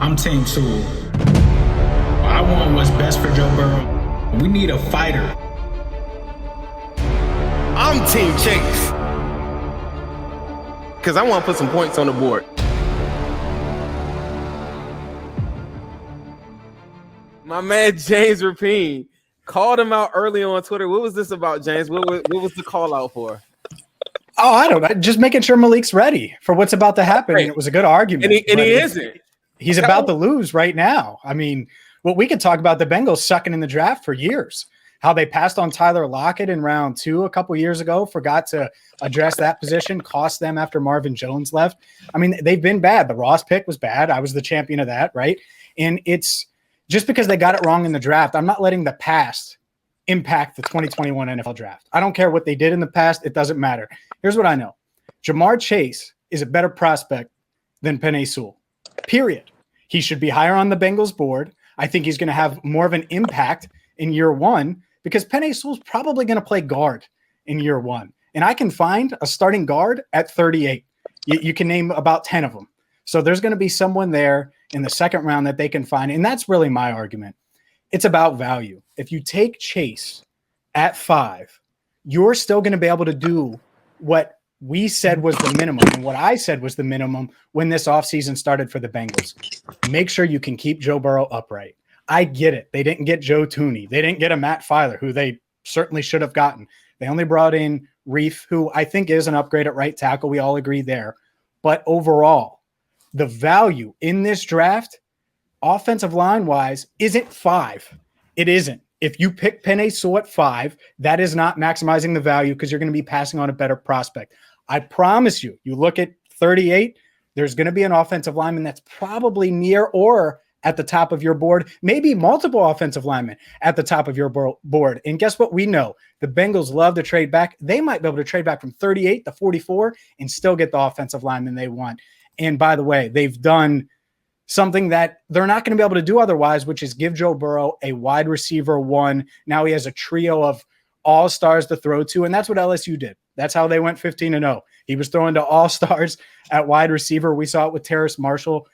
I'm Team Sewell. I want what's best for Joe Burrow. We need a fighter. I'm Team Chase. Because I want to put some points on the board. My man James Rapien called him out early on Twitter. What was this about, James? What was the call out for? Oh, I don't know. Just making sure Malik's ready for what's about to happen. And it was a good argument. And he isn't. He's about to lose right now. I mean, well, we could talk about the Bengals sucking in the draft for years. How they passed on Tyler Lockett in round 2 a couple years ago, forgot to address that position, cost them after Marvin Jones left. I mean, they've been bad. The Ross pick was bad. I was the champion of that, right? And it's just because they got it wrong in the draft, I'm not letting the past impact the 2021 NFL draft. I don't care what they did in the past. It doesn't matter. Here's what I know. Jamar Chase is a better prospect than Penei Sewell, period. He should be higher on the Bengals board. I think he's going to have more of an impact in year 1 because Penei Sewell's probably going to play guard in year 1. And I can find a starting guard at 38. You can name about 10 of them. So there's going to be someone there in the second round that they can find. And that's really my argument. It's about value. If you take Chase at 5, you're still going to be able to do what we said was the minimum and what I said was the minimum when this offseason started for the Bengals. Make sure you can keep Joe Burrow upright. I get it. They didn't get Joe Tooney. They didn't get a Matt Filer, who they certainly should have gotten. They only brought in Reef, who I think is an upgrade at right tackle. We all agree there. But overall, the value in this draft, offensive line-wise, isn't 5. It isn't. If you pick Penei Sewell at 5, that is not maximizing the value because you're going to be passing on a better prospect. I promise you, you look at 38, there's going to be an offensive lineman that's probably near or at the top of your board, maybe multiple offensive linemen at the top of your board. And guess what? We know the Bengals love to trade back. They might be able to trade back from 38 to 44 and still get the offensive lineman they want. And by the way, they've done something that they're not going to be able to do otherwise, which is give Joe Burrow a wide receiver 1. Now he has a trio of all-stars to throw to, and that's what LSU did. That's how they went 15-0. He was throwing to all-stars at wide receiver. We saw it with Terrace Marshall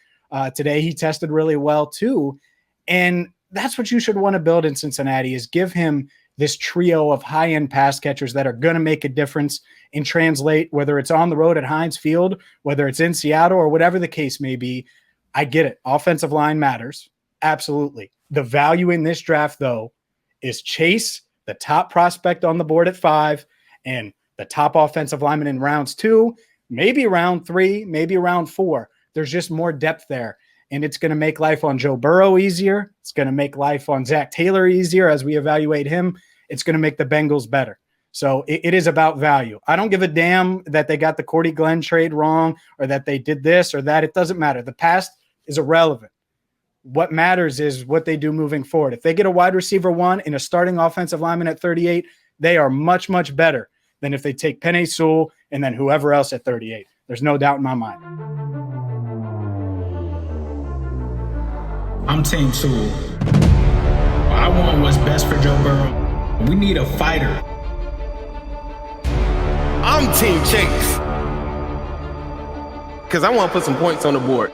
today. He tested really well too, and that's what you should want to build in Cincinnati is give him this trio of high-end pass catchers that are going to make a difference and translate, whether it's on the road at Heinz Field, whether it's in Seattle or whatever the case may be. I get it. Offensive line matters. Absolutely. The value in this draft, though, is Chase, the top prospect on the board at 5, and the top offensive lineman in rounds 2, maybe round 3, maybe round 4. There's just more depth there. And it's going to make life on Joe Burrow easier. It's going to make life on Zach Taylor easier as we evaluate him. It's going to make the Bengals better. So it is about value. I don't give a damn that they got the Cordy Glenn trade wrong or that they did this or that. It doesn't matter. The past is irrelevant. What matters is what they do moving forward. If they get a wide receiver 1 and a starting offensive lineman at 38, they are much, much better than if they take Penei Sewell and then whoever else at 38. There's no doubt in my mind. I'm Team Sewell. I want what's best for Joe Burrow. We need a fighter. I'm Team Chase. Because I want to put some points on the board.